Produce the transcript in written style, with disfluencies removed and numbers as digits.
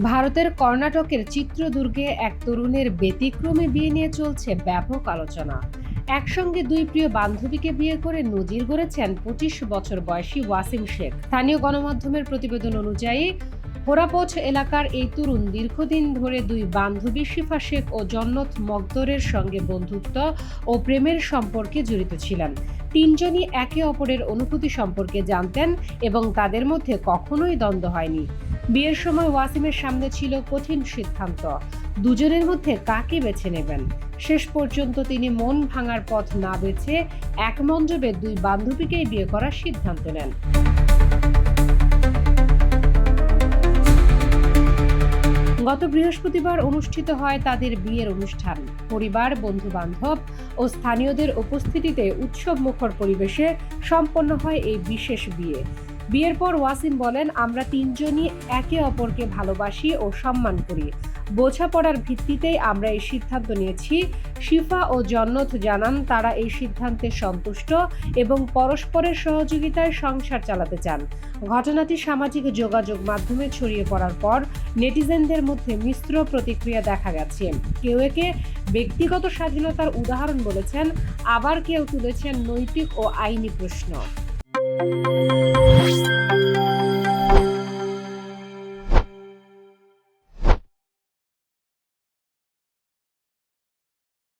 ভারতের কর্ণাটকের চিত্রদুর্গে এক তরুণের ব্যতিক্রমী বিয়ে নিয়ে চলছে ব্যাপক আলোচনা। একসঙ্গে দুই প্রিয় বান্ধবীকে বিয়ে করে নজির গড়েছেন ২৫ বছর বয়সী ওয়াসিম শেখ। স্থানীয় গণমাধ্যমের প্রতিবেদন অনুযায়ী হোরাপোচ এলাকার এই তরুণ দীর্ঘদিন ধরে দুই বান্ধবী শিফা শেখ ও জন্নত মকদরের সঙ্গে বন্ধুত্ব ও প্রেমের সম্পর্কে জড়িত ছিলেন। তিনজনই একে অপরের অনুভূতি সম্পর্কে জানতেন এবং তাদের মধ্যে কখনোই দ্বন্দ্ব হয়নি। বিয়ের সময় ওয়াসিমের সামনে ছিল কঠিন সিদ্ধান্ত, দুজনের মধ্যে কাকে বেছে নেবেন। শেষ পর্যন্ত তিনি মন ভাঙার পথ না বেছে এক মঞ্জবে দুই বান্ধবীকেই বিয়ে করার সিদ্ধান্ত নেন। গত বৃহস্পতিবার অনুষ্ঠিত হয় তাদের বিয়ের অনুষ্ঠান। পরিবার, বন্ধু-বান্ধব ও স্থানীয়দের উপস্থিতিতে উৎসবমুখর পরিবেশে সম্পন্ন হয় এই বিশেষ বিয়ে। বিয়ের পর ওয়াসিম বলেন, আমরা তিনজনই একে অপরকে ভালোবাসি ও সম্মান করি। বোঝাপড়ার ভিত্তিতেই আমরা এই সিদ্ধান্ত নিয়েছি। শিফা ও জন্নত জানান তারা এই সিদ্ধান্তে সন্তুষ্ট এবং পরস্পরের সহযোগিতায় সংসার চালাতে চান। ঘটনাটি সামাজিক যোগাযোগ মাধ্যমে ছড়িয়ে পড়ার পর নেটিজেনদের মধ্যে মিশ্র প্রতিক্রিয়া দেখা গেছে। কেউ একে ব্যক্তিগত স্বাধীনতার উদাহরণ বলেছেন, আবার কেউ তুলেছেন নৈতিক ও আইনি প্রশ্ন।